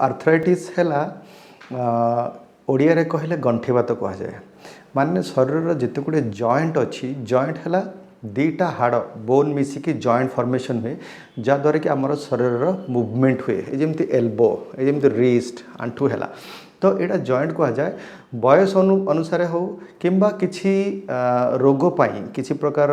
Arthritis है ओडिया रे कहले गंठीबात कहुए माने शरीर जिते गुड़े जॉइंट अच्छी जॉइंट है दीटा हाड़ बोन मिसिकी जॉइंट फॉर्मेशन हुए जहाँद्वारा कि आमर शरीर मूवमेंट हुए जमी एल्बो जमी रिस्ट आंठू है तो यहाँ जॉइंट कहुए बयस अनुसार हो किंबा किसी रोग किसी प्रकार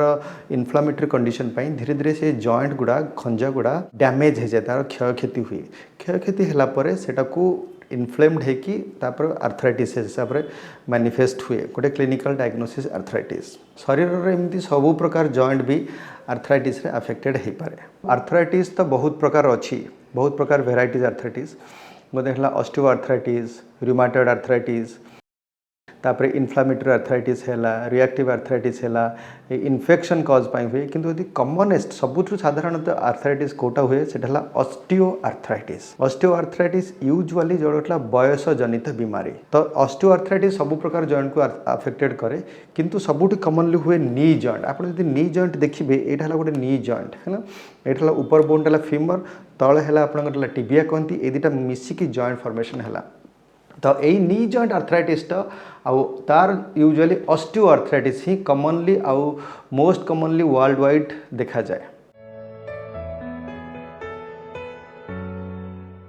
इन्फ्लामेटरी कंडीशन धीरे धीरे से जॉइंट गुड़ा खंजा गुड़ा डैमेज हो जाए तार क्षयक्षति हुए क्षयक्षति है सेटा को इनफ्लेम्ड होकि आर्थराइटिस हिसाब से मैनिफेस्ट हुए गोटे क्लिनिकल डायग्नोसिस आर्थराइटिस शरीर में एमती सबू प्रकार जॉइंट भी आर्थराइटिस रे अफेक्टेड हो पारे। आर्थराइटिस तो बहुत प्रकार अच्छी बहुत प्रकार वेराइटीज आर्थराइटिस गोटे है ऑस्टियो आर्थराइटिस रूमाटॉइड आर्थराइटिस तापर इन्फ्लामेटरी आर्थराइटिस है रिएक्टिव आर्थराइटिस है इन्फेक्शन कज हुए किंतु यदि कमनेस्ट सबुठ साधारणतः आर्थराइटिस कोटा हुए सेटा ऑस्टियो आर्थराइटिस यूजुअली जोड़ा बयस जनित बीमारी तो ऑस्टियो आर्थराइटिस सब प्रकार जॉइंट को अफेक्टेड करे किंतु सबुठ कमनली हुए नी जॉइंट आप नी जॉइंट देखिए यहाँ गोटे नी जॉइंट है यहाँ ऊपर बोनटा फीमर तले है आपंकर टिबिया कहती ये दुटा मिसिकी जॉइंट फॉर्मेशन है तो यही नी जॉइंट आर्थराइटिस तार यूजुअली ऑस्टियो आर्थराइटिस ही कमनली आउ मोस्ट कमनली वर्ल्ड वाइड देखा जाए।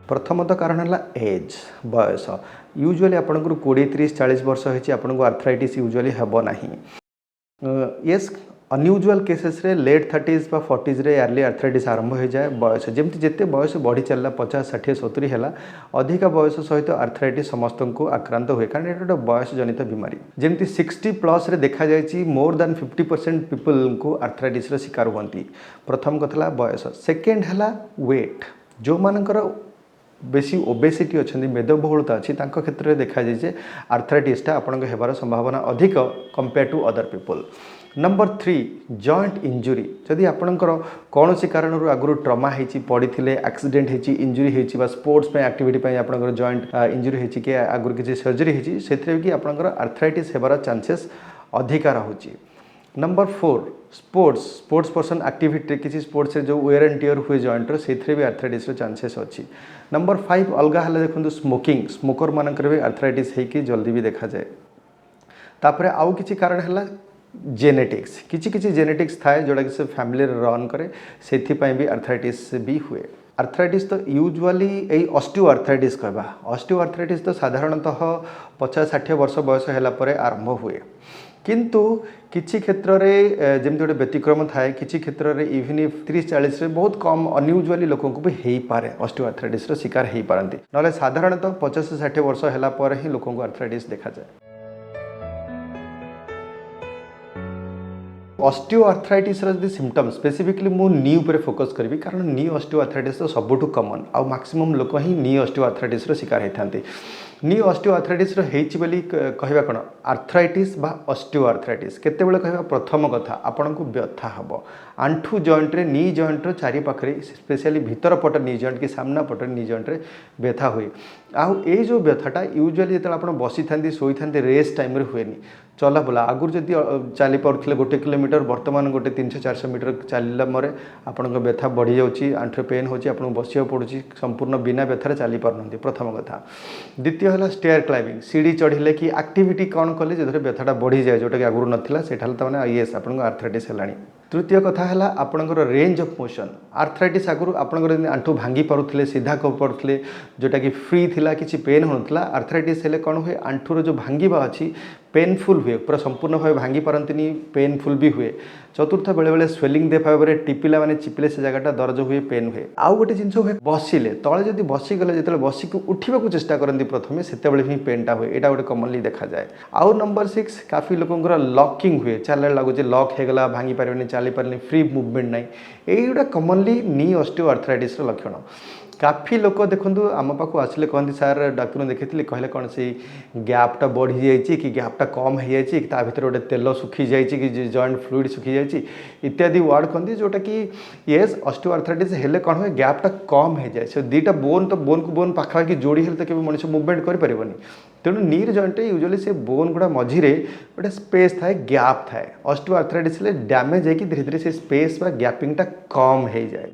प्रथमतः कारण है एज बयस यूजुअली आपंकर 20-30-40 वर्ष होती आपको आर्थराइटिस यूजुअली हेब ना येस अनयूजुअल केसेस रे लेट 30s बा 40s रे अर्ली आर्थराइटिस आरंभ हो जाए बयस जमती जिते बयस बढ़ी चलला 50-60-70 है अधिक बयस सहित आर्थराइटिस समस्त को आक्रांत हुए कारण ये गोटे बयस जनित बीमारी जमती 60+ रे देखा जाए मोर दैन 50% पीपल को आर्थराइटिस शिकार होती। प्रथम कथा बयस सेकेंड है वेट जो मानकर बेसी ओबेसिटी अच्छा मेदबहुलता अच्छी क्षेत्र में देखा जाए आर्थराइटिसटा आपंक होबार संभावना अधिक compare to other people. Number 3 joint injury जदि आपणकर कौन सी कारण आगु ट्रमा होती पड़ी एक्सीडेंट होती इंजुरी होती स्पोर्ट्स एक्टिविटी आपंकर जॉइंट इंजुरी होती कि आगु किसी सर्जरी होती से कि आपंकर आर्थराइटिस होबार चांसेस अधिका रहुची। नंबर 4 स्पोर्ट्स पर्सन एक्टिविटी किसी स्पोर्ट्स जो वेयर एंड टियर हुए जॉइंट से भी आर्थराइटिस चांसेस अच्छी। नंबर 5 अलग है देखो स्मोकिंग स्मोकर मानकर भी आर्थराइटिस होगी जल्दी भी देखा जाए। तापर आउ किसी कारण है जेनेटिक्स किसी जेनेटिक्स थाए जोड़ा कि से फैमिली रन करे से भी आर्थराइटिस भी हुए। आर्थराइटिस तो यूजुअली यही ऑस्टियो आर्थराइटिस कहवा ऑस्टियो आर्थराइटिस तो साधारणतः 50-60 वर्ष बयस है आरंभ हुए किंतु किसी क्षेत्र में जमी गोटे व्यतिक्रम थाए किसी क्षेत्र में इवन 30-40 बहुत कम अनयूजुअली लोक भी हो पारे ऑस्टियो आर्थराइटिस शिकार हो पारती ना साधारणतः 50-60 वर्ष है ही लोक आर्थराइटिस देखा जाए। ऑस्टियो आर्थराइटिस दी सिम्पटम स्पेसिफिकली मु नी उपर फोकस करी कारण नी ऑस्टियो आर्थराइटिस तो सबुठ कमन आउ मैक्सिमम लोक ही नी ऑस्टियो आर्थराइटिस शिकार होते। नी ऑस्टियो आर्थराइटिस होली कहवा कौन आर्थराइटिस बा ऑस्टियो आर्थराइटिस केतेबेले कहवा प्रथम कथा आपन को व्यथा हम आंठू जॉइंट रे नी जॉइंट रो चारि पाखरे स्पेशली भीतर पट नी जॉइंट कि सामना पट नी जॉइंट रे व्यथा हुए आउ ये जो व्यथाटा यूजुअली जो आप बसी था शोई था रेस्ट टाइम रे हुए चला बुला आगुर जदि चली पारे 1 किलोमीटर बर्तमान गोटे 300-400 मीटर चलला मरे आपण व्यथा बढ़ी जाऊँगी आंठू पेन होची आपको बसिया पड़ुची संपूर्ण बिना व्यथार चली पारना प्रथम कथा। द्वितीय है स्टेयर क्लाइंबिंग सीढ़ी चढ़िले कि एक्टिविटी कौन कले जो व्यथाटा बढ़ी जाए जोटा कि आगुरी नाला से येस आपको आर्थराइटिस है। तृतीय कथा है आपंकर रेंज ऑफ मोशन आर्थराइटिस आगुरी आपंकर आंठू भांगी पारुले सीधा कर पारुले जोटा कि फ्री थिला किसी पेन होता आर्थराइटिस हेले कौन हुए आंठूर जो भांगा अच्छी पेनफुल हुए पूरा संपूर्ण भाव भांगी पारती पेनफुल भी हुए। चतुर्थ बेले बेले स्वेलिंग दे भाव में टिपिला माने चिपिले से जगह दर्ज हुए पेन हुए। आउ गोटे जिन हुए बसिले तले जब बसीगले जो बसिक उठा चेष्टा करती प्रथम से ही पेनटा हुए यहाँ गोटे कमनली देखा जाए। आउ नंबर 6 काफी लोकंर लॉकिंग हुए चल लगुच लॉक होगला भांगी पारे चली पारे फ्री मुवमेंट ना यही कमनली नी ऑस्टियो आर्थराइटिस लक्षण। काफ़ी लोक देखो आम पाक आसिले कहते सार डाक्तर देखी कहले कौन से गैपटा बढ़ी जाइए कि गैपटा कम हो जाए ता भर गोटे तेल सुखी जाए कि जॉइंट फ्लूइड सुखी जाए इत्यादि वर्ड कहते जोटा कि येस ऑस्टियो आर्थराइटिस हेले कौन हुए गैपटा कम हो जाए से दुईटा बोन तो बोन को बोन पाखापाखि जोड़ी हेल्ले तो मनुष्य मुवमेंट करें तेणु नीर जॉइंट यूजुअली से बोन गुड़ा मझीरे गोटे स्पेस थाए गैप थाए ऑस्टियो आर्थराइटिस डैमेज है कि धीरे धीरे से स्पेस बा गैपिंगटा कम हो जाए।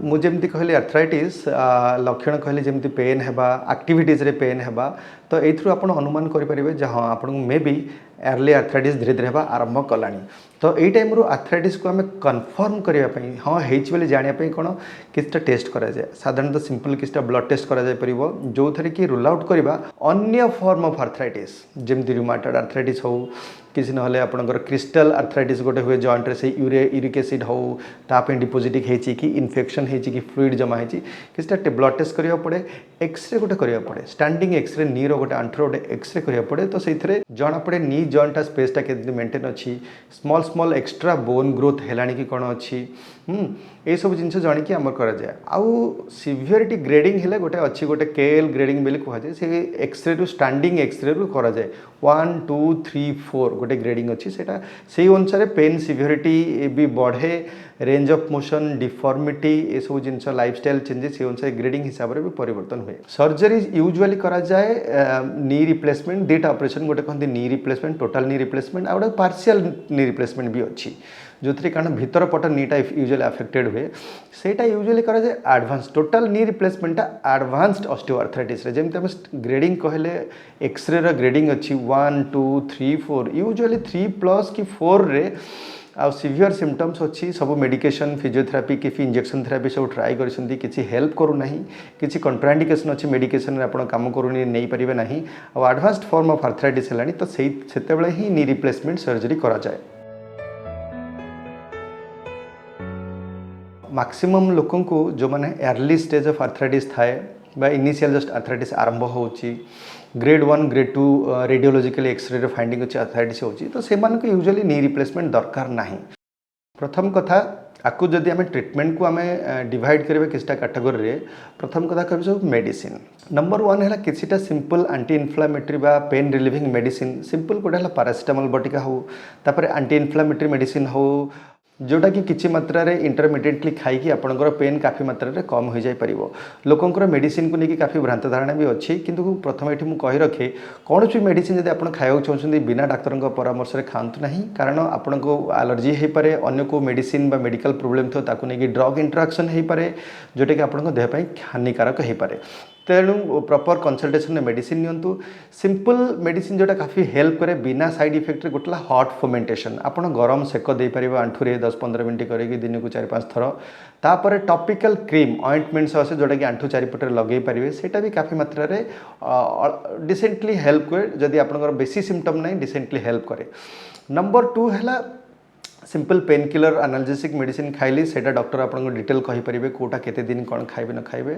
मुझे कहली आर्थराइटिस लक्षण कहली जमी पेन है आक्टिविटीज रे पेन है तो ये अनुमान करेंगे हाँ आपको मे बी अर्ली आर्थराइटिस धीरे धीरे हवा आरंभ कलानी तो यही टाइम आर्थराइटिस को आम कन्फर्म करने हाँ होली जानापी कौन किसी टेस्ट कराए साधारणतः सिंपल किसी ब्लड टेस्ट कर जो थे कि रूल आउट करवा अन्य फॉर्म ऑफ आर्थराइटिस जमी रूमाटॉइड आर्थराइटिस हो किसी ना आपंकर क्रिस्टल आर्थराइटिस गोटे हुए जॉइंट से यूरिक एसिड हो ताप डिपोजिटिक होती कि इन्फेक्शन होती कि फ्लूइड जमा होती किसी ब्लड टेस्ट करा पड़े एक्सरे गोटे करा पड़े स्टैंडिंग एक्सरे नी रोटे आंठर गोटे एक्सरे करा पड़े तो से जना पड़े नी जॉइंटा स्पेसटा के मेंटेन अच्छी small small extra bone growth है कि कौन अच्छी ये सब जिन जाणी आम कराए आउ सीवियरिटी ग्रेडिंग है गोटे अच्छी गोटे केएल ग्रेडिंग बोली कहुए से एक्सरे रु स्टैंडिंग एक्सरे रु कराए 1 2 3 4 गोटे ग्रेडिंग अच्छी से अनुसार पेन सीवियरिटी भी बढ़े रेंज ऑफ मोशन डिफॉर्मिटी ये सब जिन लाइफस्टाइल चेंजेस से अनुसार ग्रेडिंग हिसाब से भी परिवर्तन हुए सर्जरी यूजुअली कराए नी रिप्लेसमेंट दुटा ऑपरेशन गोटे कहते knee replacement total knee replacement आ गए पार्शियल नी रिप्लेसमेंट भी अच्छी जो थी कारण भीतर पट नीटा यूजुअली अफेक्टेड हुए सेटा यूजुअली कराए एडवांस टोटल नी रिप्लेसमेंटा एडवांस्ड ऑस्टियोआर्थराइटिस जमी आम ग्रेडिंग कहले एक्सरे रो ग्रेडिंग अच्छी 1 2 3 4 यूजुअली 3+ कि 4 रे आ सीवियर सिम्पटम्स अच्छी सब मेडिकेशन फिजियोथेरापी कि इंजेक्शन थेरापी सब ट्राए कर हेल्प करूना किसी कंट्राइंडिकेशन अच्छी मेडिकेशन आप काम करूनी नहीं पारे ना आ एडवांस्ड फॉर्म ऑफ आर्थराइटिस है तो से ही नी रिप्लेसमेंट सर्जरी कराए मैक्सिमम लोकों को जो मैंने अर्ली स्टेज ऑफ आर्थराइटिस थाए इनिशियल जस्ट आर्थराइटिस आरंभ होची ग्रेड 1 ग्रेड 2 रेडियोलॉजिकली एक्सरे रे फाइंडिंग अच्छी आर्थराइटिस होची तो से मानको यूजुअली नी रिप्लेसमेंट दरकार नहीं प्रथम कथा आपको जदि आम ट्रिटमेंट को आम डिवाइड करेंगे किसी कैटेगोरी रे प्रथम कथा कह सब मेडिसिन नंबर 1 है किसीटा सिंपल एंटी इन्फ्लामेटरी बा पेन रिलीविंग मेडिसिन सिंपल गोटे है पैरासिटामोल बटिका हो तापर एंटी इन्फ्लामेटरी मेडिसिन हो जोटा कि किसी मात्रा रे इंटरमीडिएटली खाई आपंकर पेन काफ़ी मात्रा रे कम हो जापर लोकंर मेडिसिन को लेकिन काफ़ी भ्रांत धारणा भी अच्छी किंतु प्रथम ये मुझे कही रखे कौन भी मेडिसिन जब आप खाया चाहते बिना डाक्तर परामर्श में खातु ना कारण आपन को एलर्जी हो पारे अन्य को मेडिसिन बा मेडिकल प्रोब्लेम थो ताकू नहीं ड्रग इंटराक्शन हो पारे जोटा कि आपन देह हानिकारक हो पारे तेणु प्रॉपर कंसल्टेशन मेडिसिन नियंतु सिंपल मेडिसिन जोटा काफ़ी हेल्प करे बिना साइड इफेक्ट गोटे हॉट फर्मेंटेशन आप गरम सेक दे पारे आंठुरे 10-15 मिनट करके दिन को 4-5 थर तापर टॉपिकल क्रीम ऑइंटमेंट्स आसे जोटा कि आंठू चारिपटे लगे पारे सेटा भी काफ़ी मात्रा रे डिसेंटली हेल्प करे जदि आपनकर बेसी सिम्पटम नहीं डिसेंटली हेल्प करे नंबर 2 है simple pain killer analgesic medicine खाइली सेटा डॉक्टर आपको डिटेल कहींपारे कौटा केते दिन कौन खाइबे न खाइबे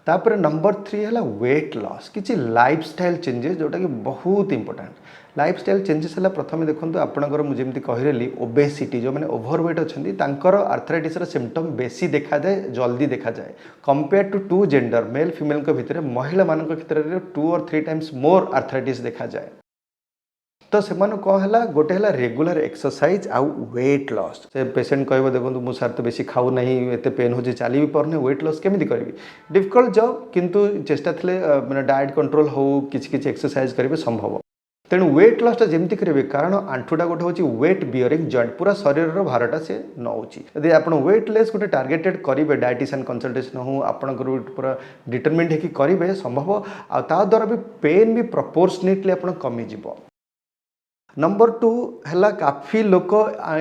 तापर नंबर 3 है वेट लॉस किसी लाइफस्टाइल चेंजेस जोटा कि बहुत इंपोर्टेंट लाइफस्टाइल चेंजेस है प्रथम देखो आपंकर मुझे कहली ओबेसिटी जो मैंने ओभरवेट अच्छा आर्थराइटिस सिम्पटम बेसी देखा जाए जल्दी देखा जाए compare to 2 gender male female भितर महिला मान क्षेत्र में 2 or 3 times मोर आर्थराइटिस देखा जाए तो से कौन है गोटे है रेगुलर एक्सरसाइज आउ वेट लॉस से पेशेंट कह देखो मुझे सार तो बेसी खाऊ ना एत पेन हो चली भी पारे वेट लॉस केमी करी डिफिकल्ट जॉब किंतु चेष्टा थे मैंने डाएट कंट्रोल हो किसी एक्सरसाइज करेंगे संभव तेणु वेट लॉसटा जमी करेंगे कारण आंठुटा गोटे हूँ वेट बियरिंग जॉइंट पूरा शरीर भारटा से नौची यदि आप वेट लेस गोटे टार्गेटेड करेंगे डायटिशियन कंसल्टेशन हो आपंकर पूरा डिटरमिन्ड होकर करेंगे संभव आ द्वारा भी पेन भी प्रपोर्शनेटली आप कमिज नंबर 2 है काफ़ी लोक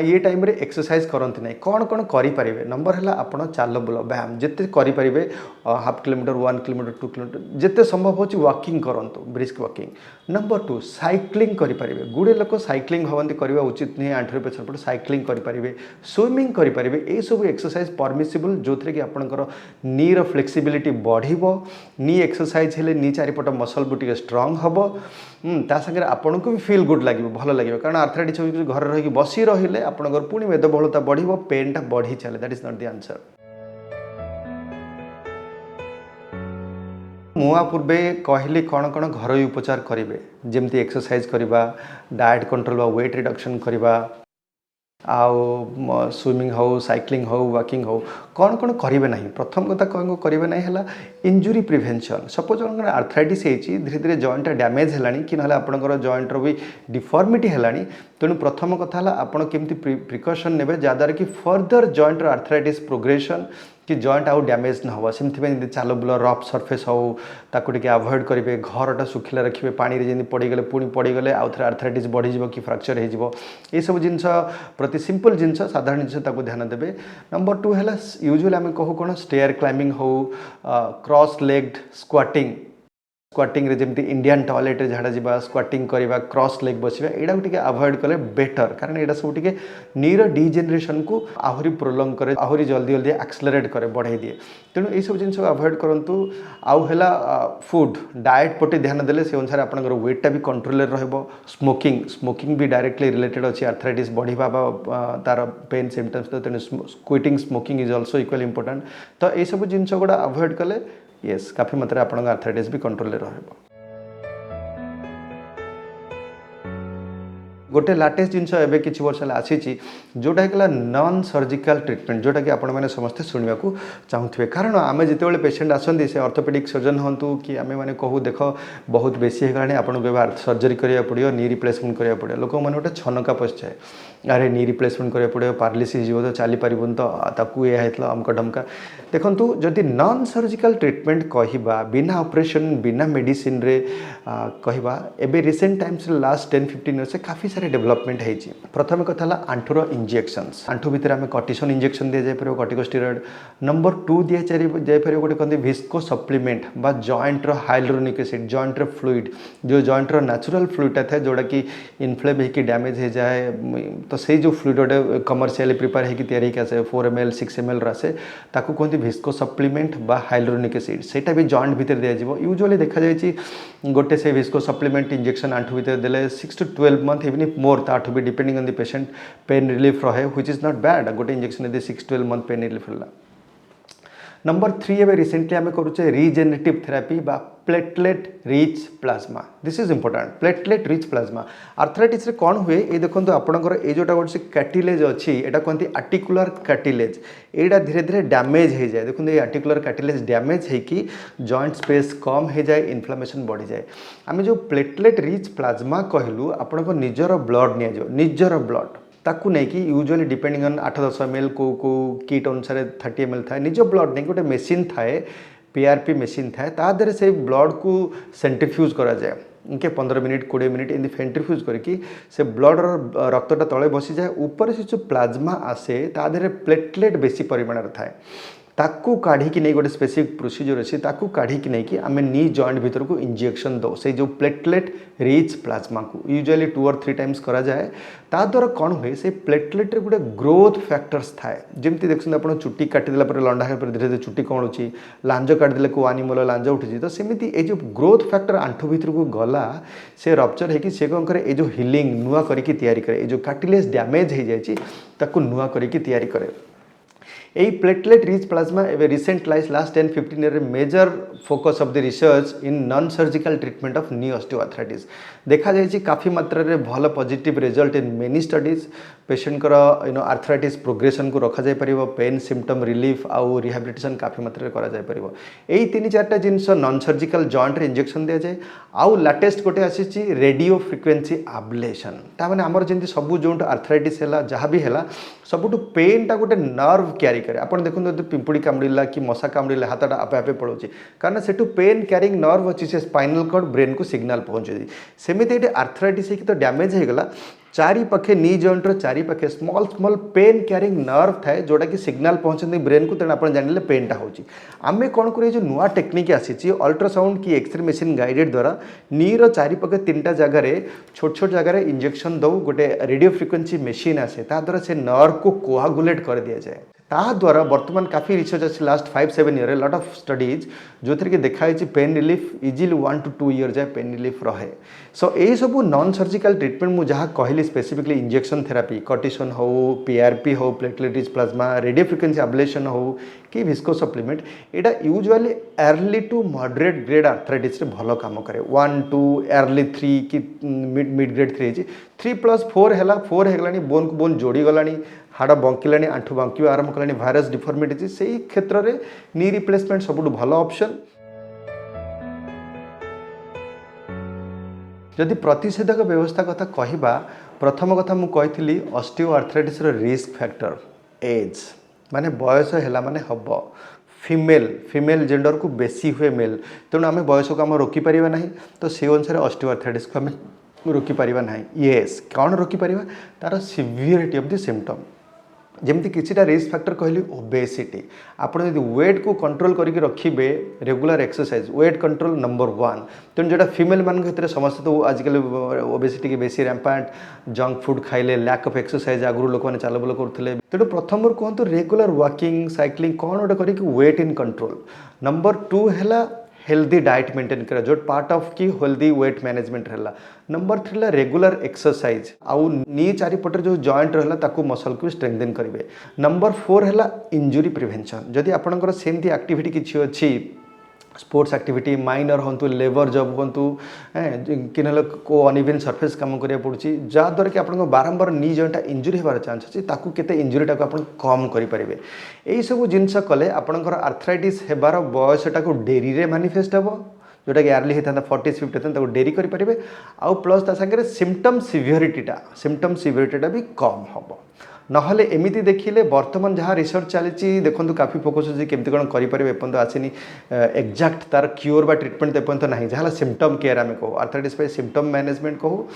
ये टाइम रे एक्सरसाइज करती ना कौन कौन करें नंबर है आप चाल बुल व्यायाम जिते करेंगे 1/2 किलोमीटर 1 किलोमीटर 2 किलोमीटर जिते संभव हो वॉकिंग करूँ ब्रिस्क वॉकिंग नंबर 2 साइक्लिंग करेंगे गुड़े लोक साइक्लिंग भावती करवा उचित नहीं आंठुरे पछपटे साइक्लिंग करेंगे स्विमिंग करेंगे ये सब एक्सरसाइज परमिसिबल जो थे कि आपंकर नी रो फ्लेक्सिबिलिटी बढ़ नी एक्सरसाइज हेले नी चारिपट मसल भी स्ट्रंग हम ता सागर आपन को भी फील गुड लगे भल लगे कारण आर्थराइटिस घर रही बसी रही आपंकर पुणी मेदबहुलता बढ़ पेनटा बढ़ी चले that is not the answer मुआ पूर्वे कहली कौन कौन घर उपचार करेंगे जमती एक्सरसाइज करवा डाएट कंट्रोल वेट रिडक्शन करवा आउ स्विमिंग हो साइक्लिंग हो वॉकिंग हो कौन कौन करेंगे ना प्रथम कथा कौन करेंगे ना है इंजुरी प्रिवेंशन सपोज जन आर्थराइटिस होती धीरे धीरे जॉइंट डैमेज है कि ना आपंकर जॉइंटर भी डिफॉर्मिटी है तेणु प्रथम कथा आपड़ केमती प्रिकॉशन ने जहाँद्वारा कि फर्दर जॉइंटर आर्थराइटिस प्रोग्रेशन कि जॉइंट आउ डैमेज न हो सेमती चाल बुल रफ सरफेस हो ताकू टिके अवॉइड करेंगे घरटा सुखिला रखिए पानी रे जमी पड़गले पुणी पड़गले आउ थे आर्थराइटिस बढ़ी कि फ्रैक्चर हो सब जिन प्रति सिंपल जिन साधारण जिन ध्यान देवे। नंबर 2 है यूजुअली आम कहू कौन स्टेयर क्लाइंबिंग हो क्रॉस लेग्ड स्क्वाटिंग स्क्वाटिंग रे जमी इंडियन टॉयलेट रे झाड़ा जावा स्क्वाटिंग करवा क्रॉस लेग बसवा यहाँ टे अवॉइड कले बेटर कारण यहाँ सब टे नीर डिजेनरेशन को आहरी प्रोलंग करे आहरी जल्दी जल्दी एक्सलरेट करे बढ़ाई दिए तेणु ये सब जिन अवॉइड करूँ। आउ है फूड डाएट पटे ध्यान देले से अनुसार आपंकर वेटा भी कंट्रोल रहिबो। स्मोकिंग भी डायरेक्टली रिलेटेड अच्छी आर्थराइटिस बढ़िबा तार पेन सिम्पटम्स तो तेणु quitting smoking is also equally important. तो ये सब जिन गुड़ा अवॉइड कले यस काफी मात्रा आपन आर्थराइटिस भी कंट्रोल रहिबो। गोटे लाटेस्ट जिनस एवं किसी वर्ष आसी जोटा है नॉन सर्जिकल ट्रीटमेंट जोटा कि आपण मैंने समस्ते शुणा चाहूथे कारण आम जिते पेसेंट आसती से ऑर्थोपेडिक सर्जन हूँ कि आम मैंने कहू देख बहुत बेसी है आपको सर्जरी करा पड़ो नी रिप्लेसमेंट करा पड़ो लोक मैंने गोटे छनका पशाए अरे नी रिप्लेसमेंट करा पड़ो पारालिसिस हो तो चली पारन तो यह अमक ढमका देखु जदि नॉन सर्जिकल ट्रीटमेंट कहवा बिना ऑपरेशन बिना मेडिसिन रे कहवा एबे रिसेंट टाइम्स लास्ट 10-15 इयर्स से काफी सारे डेवलपमेंट होती। प्रथम कथा आंठूर इंजेक्शंस आंठू भितर आम कॉर्टिसन इंजेक्शन दि जापर कॉर्टिकोस्टेरॉइड। नंबर 2 दि जापर गोटे कहते विस्को सप्लीमेंट बा joint hyaluronic acid joint fluid जो जॉइंट नेचुरल फ्लूइडा था जोड़ा कि इनफ्लेम होकर डैमेज हो जाए तो से जो फ्लूइड गोटे कमर्शियली प्रिपेयर होकर तैयारी आसे 4 ml 6 ml आसे ताकू कहते विस्को सप्लीमेंट बा हाइलुरोनिक एसिड सेटा भी जॉइंट भितर दि जाए। यूजुअली देखा जाए गोटे से विस्को सप्लीमेंट इंजेक्शन आंठू भितर देले 6 to 12 month इवन मोर ताठू भी depending on the patient pain relief रहे व्हिच इज नॉट बैड गोटे इंजेक्शन यदि 6-12 month पेन रिलीफ रहा। नंबर 3 एवं रिसेंटली आम करुचे रिजेनेरेटिव थेरापी बा platelet rich plasma this is important platelet rich plasma arthritis रे कौन हुए ये देखो आपंकर ये जोटा गोटे कैटिलेज अच्छी यहाँ कहते आर्टिकुलर कैटिलेज यहाँ धीरे धीरे डैमेज हो जाए देखो ये आर्टिकुलर कैटिलेज डैमेज होगी जॉइंट स्पेस कम हो जाए इन्फ्लेमेशन बढ़ी जाए। आम जो प्लेटलेट रिच प्लाज्मा कहलु आपण निजर ब्लड निजर ब्लड ताकू नहीं कि यूजुअली डिपेंडिंग ऑन 8-10 ml को किट अनुसार 30 ml थाए निज ब्लड नहीं गोटे मेसीन थाए पीआरपी मेसीन थाए ता देहरे से ब्लड को सेंट्रीफ्यूज करा जाए इनके 15 मिनट 20 मिनट एमती सेंट्रीफ्यूज करके से ब्लड रक्तटा तले बसी जाए ऊपर से जो प्लाज्मा आसे ता देहरे प्लेटलेट बेसी परिमाण थाए ताकू काढ़ी नहीं गोटे स्पेसिफिक प्रोसीजर अच्छी ताकू काढ़ी नहीं कि आम नी जॉइंट भीतर को इंजेक्शन दो से जो प्लेटलेट रिच प्लाज्मा को यूजुअली 2 or 3 times करा जाए ता द्वारा कौन हुए से प्लेटलेट रे गोटे ग्रोथ फैक्टर्स थाए जमती देखते आप चुटी काटिदेला लंडा धीरे धीरे चुटी कौन अच्छी लांज काटिदेले को आनिमल लांज उठी तो सेमती ये जो ग्रोथ फैक्टर आंठू भीतर को गला से रप्चर होगी से कौन करे जो हिलिंग नुआ करके तैयारी करे जो कार्टिलेज डैमेज हो जाए नुआ करके तैयारी करे। यही प्लेटलेट रिच प्लाज्मा एवं recent last 10-15 year major focus of the research in non surgical treatment of knee osteoarthritis देखा जाए काफ़ी मात्रा रे भल positive result in many studies patient कर आर्थराइटिस प्रोग्रेशन को रखा जाए परिबो पेन सिम्पटम रिलीफ आउ रिहैबिलिटेशन काफ़ी मात्रा करा जाए परिबो। यही 3-4टा जिनस नॉन सर्जिकल जॉइंट रे इंजेक्शन दिया जाए आउ लेटेस्ट गोटे आसी रेडियो फ्रिक्वेंसी एब्लेशन तामाने हमर जेंति सब जोंट आर्थराइटिस हैला जहाँ भी हैला सबुठु पेनटा गोटे नर्व क्यारी करे आपण देखो पिंपुड़ी कामुड़िला कि मशा कामुड़िले हाथटा आपे आपे पड़ोची कारण सेठू पेन क्यारिंग नर्व अच्छी से स्पाइनल कॉर्ड ब्रेन को सिग्नल पहुँचे सेमती ये आर्थराइटिस तो डैमेज होगला चारि पाखे नी जॉइंट चारि पाखे small small pain carrying nerve थाए जोटा कि सिग्नल पहुँचती ब्रेन को तेणु आप जानिले पेनटा हो आम कौन कर जो नुआ टेक्निक आसी अल्ट्रासाउंड कि एक्सरे मशीन गाइडेड द्वारा नीर चारि पाखे 3टा जगार छोट छोट जगार इंजेक्शन दो गोटे रेडियो फ्रिक्वेंसी मशीन आसे ता द्वारा से नर्व को कोआगुलेट कर दिया जाए ता द्वारा वर्तमान काफ़ी रिसर्च अच्छी last 5-7 year lot of studies जो थी कि देखाई pain relief easily 1 to 2 year जाए पेन रिलीफ रहे। सो यही सब नॉन सर्जिकल ट्रीटमेंट मुझे कहली स्पेसिफिकली इंजेक्शन थेरापी कॉर्टिसन हो पीआरपी हो platelet rich plasma radio frequency ablation हो कि विस्को सप्लीमेंट यहाँ usually early to moderate grade arthritis रे भल काम करे 1 to अर्ली 3 कि मिड ग्रेड 3+4 है 4 है बोन को बोन जोड़ी गलानी हाड़ बंकिलानी आंठू बंकिवा आरंभ कलानी भाइरस डिफॉर्मिटी से क्षेत्र में नी रिप्लेसमेंट सबुठ भल ऑप्शन। जदि प्रतिषेधक व्यवस्था कथा कहवा प्रथम कथा मुझे ऑस्टियोआर्थराइटिस रिस्क फैक्टर एज माने बयस है माने हम फीमेल फीमेल जेंडर को बेसी हुए मेल तेणु आम बयस को आम रोकीपर ना तो से अनुसार ऑस्टियोआर्थराइटिस को आम रोकीपर ना येस कौन रोकीपर तार सीवियरिटी ऑफ द सिम्पटम जमती किसीटा रिस्क फैक्टर कहली ओबेसिटी आप वेट को कंट्रोल करके रखिए regular exercise weight control number 1 तेणु जो फीमेल मान भर समस्त तो आजिकल ओबेसिटी की बेसी रैम्पांट जंक फूड खाइले लैक ऑफ एक्सरसाइज आगुरी लोक मैंने चाल बुल करते तेणु प्रथम कहतु रेगुलर वॉकिंग साइक्लिंग कौन गोटे करके वेट इन कंट्रोल नंबर 2 है हेल्दी डाइट मेंटेन करा जो पार्ट ऑफ की हेल्दी वेट मैनेजमेंट रहा नंबर 3 है रेगुलर एक्सरसाइज आउ नी चारिपटे जो जॉइंट रहा ताकू मसल को स्ट्रेंथन करेंगे नंबर 4 है इंजुरी प्रिवेंशन जदि आपंकर सेमती एक्टिविटी किसी अच्छी स्पोर्ट्स एक्टिविटी माइनर हूँ लेबर जॉब हूँ कि ना को अनइवन सरफेस कम करा पड़ी जहाँद्वारा कि आपको बारंबार नी जॉइंटा इंजुरी होबार चान्स अच्छी ताकू केते इंजुरीटा को आप कम करेंगे यही सब जिनस कले आपंकर आर्थराइटिस हेबार बयसटा को डेरी रे मैनिफेस्ट हे जोटा कि अर्ली होता 40 50 होता डेरी करेंगे आउ प्लस ता सागर सिम्पटम सिवियरिटीटा भी कम हम नहले एमती देखिले बर्तमान जहाँ रिसर्च चली देखो काफी फोकस अच्छी केमती कौन करेंगे एपर्त आसनी एक्जाक्ट तार क्योर बा ट्रिटमेंट एपर्त ना जहाँ सिम्पटम केयर आम कहूँ आर्थराइटिस सिम्पटम मैनेजमेंट कहूँ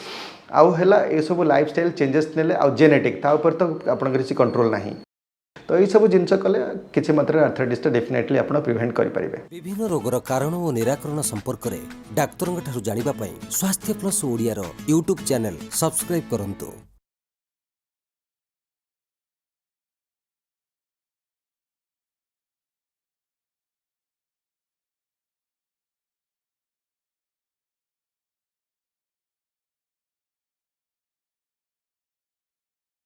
आउ है ये सब लाइफस्टाइल चेंजेस ने आउ जेनेटिक तापर तो आपंकर किसी कंट्रोल ना तो यही सब जिनस कले किसी मात्रा आर्थराइटिस डेफिनेटली आप प्रिवेंट करेंगे विभिन्न रोगर कारण और निराकरण संपर्क में डाक्तर ठारू जानिबा पई स्वास्थ्य plus Odia YouTube channel subscribe करंतु।